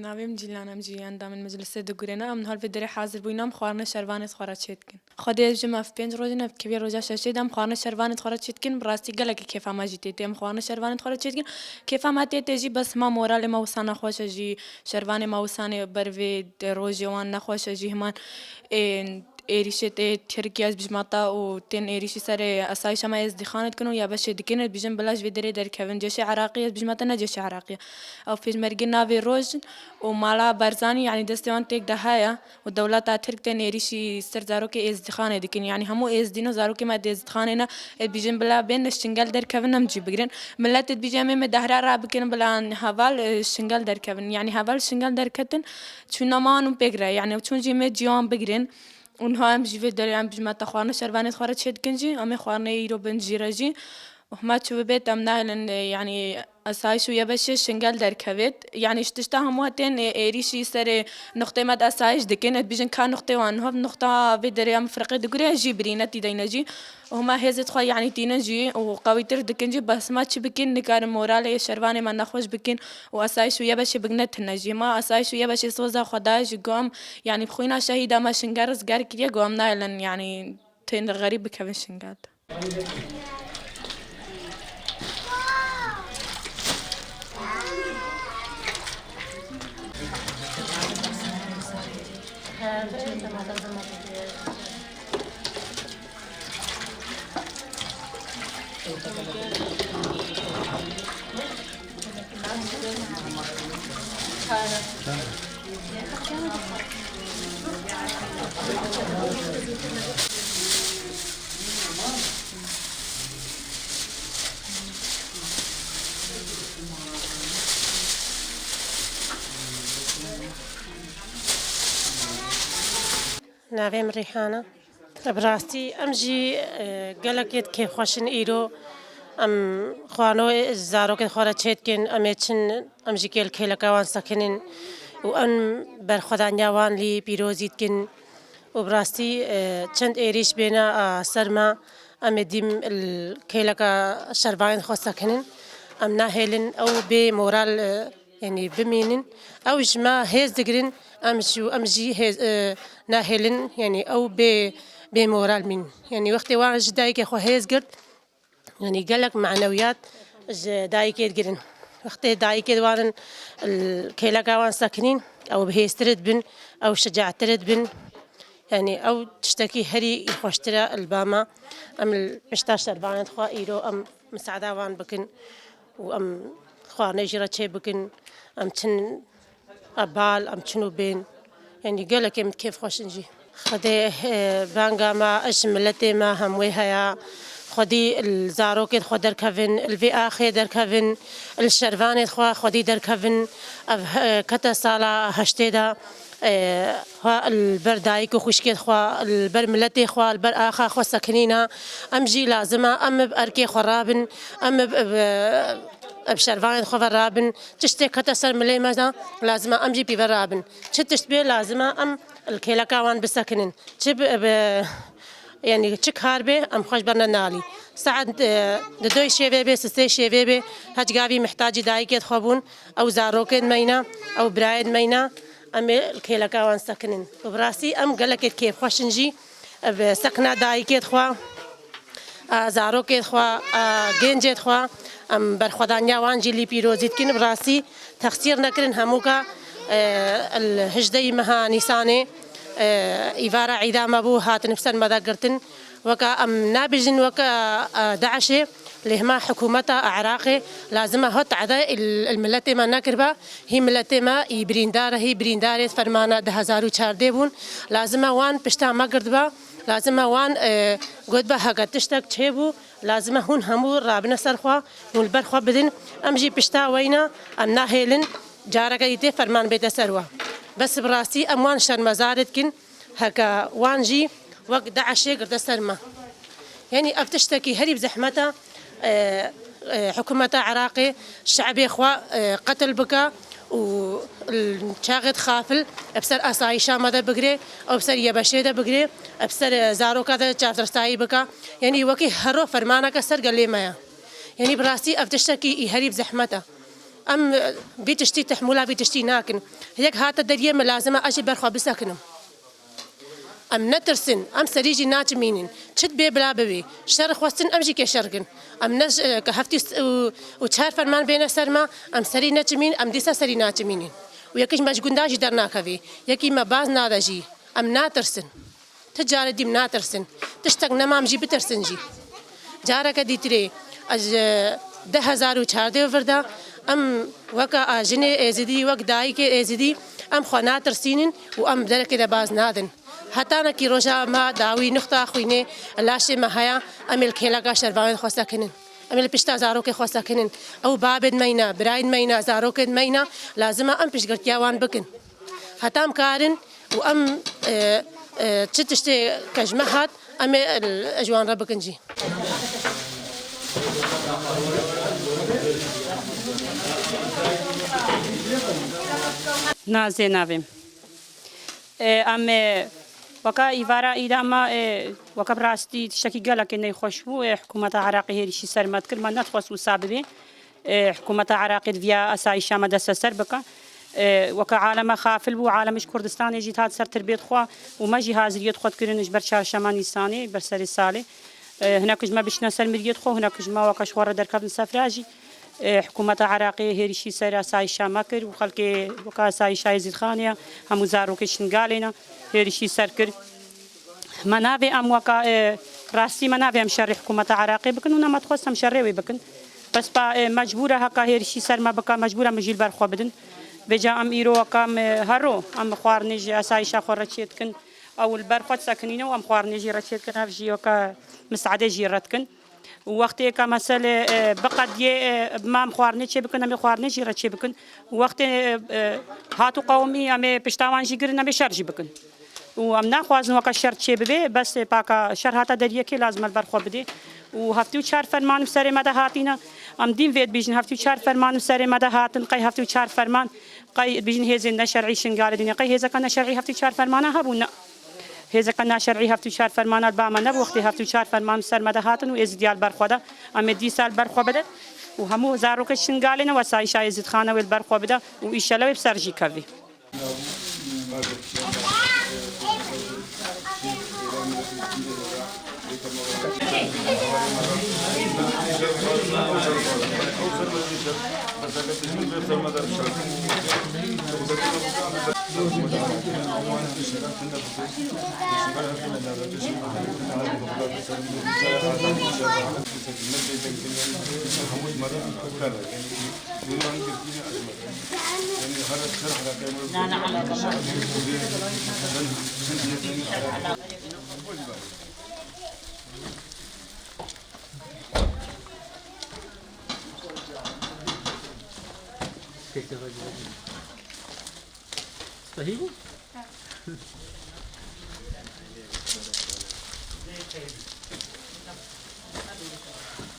ناویم جیلانم جیان دامن مجلس دکورنا ام نهال فدری حاضر بوینام خوارن شروان خورد شدکن خدای جمع في بين روزنا في كبير رجع شدم خوارن شروان خورد شدکن براستی گلک کیف ما جیتی تیم خوارن شروان خورد شدکن کیف ما تیجی بس ما مورال ما وسانه خوش جی شروان ما وسانه بروی روزیوان نخوش جی همان ایریشت ترکیه از بجماعتا و تن ایریشی سر اسایش ما از دخانت کنو یا باشه دکینه بیشتر بلاش ویدری در کهون جش عراقی از بجماعتا نجش عراقی او فیش مرگی ناوی روز و مالا برزانی يعني دستوان تيك دهايا والدولات ترك تن إيريشي سر زاروكي إز دخانة دكين يعني همو إز دينو زاروكي ما دز دخانة بيجن بلا بين الشنغال در كفن نمجي بقرن ملات بيجن من دهرة رابكين بلا هافال الشنغال در كفن يعني هافال الشنغال در كتن شو نمان بقرا يعني وشون جي مجيان بقرن ونها ام جي في دري ام بجما تخوارنا شربانة خورت شد كنجي امي خوارنا يرو بنجيراجي وما تشوف بيت امنا يعني اسايش ويبش شنغال در كويت يعني اشتشتا همواتين ايريشي سر نقطه مد اسايش دكن بيجن كان نقطه وان هو نقطه بدري ام فرقه دغري جبرينه تيدينجي وهما هزت خو يعني تينجي وقويتر دكنجي بس ما تشبكين نكار مورال شربانه ما نخوش بكين واسايش ويبش بغنت نجي ما اسايش ويبش سوزا خداج قوم يعني بخوينا شهيده ما شنغارز غار كريا قوم نايلن يعني تين غريب بكفن شنغال ناویم ریحانه براستي امجي قالك كيف خوشن ايرو ام خوانو زاروك خورا تشيتكن اميتشن امجي كيل كيلكاوان ساكنين وان برخدانياوان لي بيروزيتكن وبراستي چند ايريش بينا سرما امديم الكيلكا شرباين خو ساكنين ام ناهلن او بمورال يعني بمينن او جما هيز دقرن امجي هيز ناهلن يعني او بمورال من يعني وقت واحد دايك خو هيز قرد يعني قالك معنويات دايك يدقرن وقت دايك وارن الكيلكا وان ساكنين او بهيسترد بن او شجاعترد بن يعني او تشتكي هري يخوشترا الباما ام البشتاش 40 خوا ايرو ام مساعده وان بكن وام خوا نجرة شي بكن ام تن ابال ام تشنو بين يعني قالك كيف خوش نجي خدي بانغا ما اشملتي ما هم ويها خدي الزاروك خو در كفن الفي اخي در كفن الشرفاني خدي در كفن كتا سالا هشتيدا ها البردايك وخشكيت خوا البرملتي خوا البر اخا خو سكنينا امجي لازمه ام باركي خرابن ام بشرفان خو رابن تشتي كتسر ملي مزا لازمه امجي بيرابن تشتبي لازمه ام الكيلكاوان بسكنن تشب يعني تشك هاربي ام خوش برنا نالي ساعد دوي شيبي سسي شيبي هجغابي محتاج دايكيت خوبون او زاروكيت مينا او برايد مينا ام الكيلكاوان سكنن وبراسي ام قالك كيف خوش نجي بسكنه دايكيت خوا زاروكيت خوا جنجيت خوا ام برخدانيا وانجي لي بيروزيت كن براسي تخسير نكرن هموكا الهجدي مها نيساني إيفارا عيدا مبو هات نفسن مدى قرتن وكا ام نابجن وكا داعشي لهما حكومتا عراقي لازم هوت عدا الملتي ما نكربا هي ملتي ما يبريندار هي بريندار فرمانا 2014 بون لازم وان بشتا ما قردبا لازم وان قد با هاگت تشتك تشيبو لازم هون همو رابنا سرخوا والبرخوا بدن امجي بشتا وينا الناهلن جارك يتي فرمان بيت سروا بس براسي اموان شر مزارت كن هكا وانجي وقت داعشي قرد سرما يعني افتشتكي هري بزحمتها حكومة عراقي شعبي خوا قتل بكا والشاغد خافل ابسر اسايشا ماذا بقري او ابسر يبشيدا بقري ابسر زارو كذا چارترستاي بكا يعني وكي هرو فرمانا كسر قال لي مايا يعني براسي افتشتكي هريب زحمته ام بيتشتي تحملها بيتشتي ناكن هيك هات الدريه ملازمه اجي برخوا بسكنم ام نترسن ام سريجي ناجمينين تشد بي بلا ببي شر خوستن امجي كشرقن ام نج كهفتي وشهر فرمان بين سرما ام سري ناجمين ام ديسا سري ناجمينين ويكش مجقنداجي درنا كذي يكي ما باز نادجي ام ناترسن تجار ديم ناترسن تشتق نمام جي بترسن جي جارك ديتري اج 10,000 وشهر فردا ام وكا جني ازدي وك داي كي ازدي ام خنا ترسينن وام درك كده باز نادن حتى انا كي روجا ما داوي نقطه خوينه لاشي ما هيا ام الكيلا شربان خوساكنن ام البشتا زارو كي خوساكنن او بابد مينا برايد مينا زارو كد مينا لازم ام بشغرتياوان بكن حتى ام كارن وام تشتشتي كجمهات ام الاجوان ربكنجي نازي نافم ام وكا إيفارا إذا ما وكا براستي تشتكي قالك إنه يخشوا حكومة عراقي هي شيء سرمت كل ما نتخص وساببه حكومة عراقي فيا أساي شام دس سربكا وكا عالم خافل وعالمش كردستان يجي هاد سر تربية خوا وما جي هازرية خود كرنش برشار شماني ساني برسر السالي هناك جما بشنا سلمرية خو هناك جما وكا شوار دركب سفراجي حكومة عراقي هي شيء سر أساي شام كر وخلك وكا أساي شاي زيد خانية هم زارو كشنقالنا هي شيء سركر منابع أم وكا راسي منابع مشرع حكومة عراقي بكن ونا ما تخص مشرعي بكن بس با مجبورة هكا هي شيء سر ما بكا مجبورة مجيل برخوا بدن بجا أم إيرو وكام هرو أم خوارنج أسايشة خورتشيت كن أو البرخوت ساكنين وأم خوارنج رتشيت كن هفجي وكا مساعدة جيرت كن وقت كمثل بقد ما خوارنج بكن أم خوارنج رتشي بكن وقت هاتو قومي أم بشتاوان جيرنا بشرج بكن وامنا خوازن وكا شرط شي ببي بس باكا شر هاتا دريه كي لازم البرخو بدي وهفتو چار فرمان سر مدا هاتينا ام دين ويد بيجن هفتو چار فرمان سر مدا هاتن قي هفتو چار فرمان قي بيجن هيزن شرعي شنغال دنيا قي هيزا كان شرعي هفتو چار فرمان هبونا هيزا كان شرعي هفتو چار فرمان البا من وقت هفتو چار فرمان سر مدا هاتن واز ديال برخو دا ام دي سال برخو بده وهمو زاروك شنغالنا وساي شاي زيد خانه والبرخو بده وإنشالله بسرجي كافي صحيح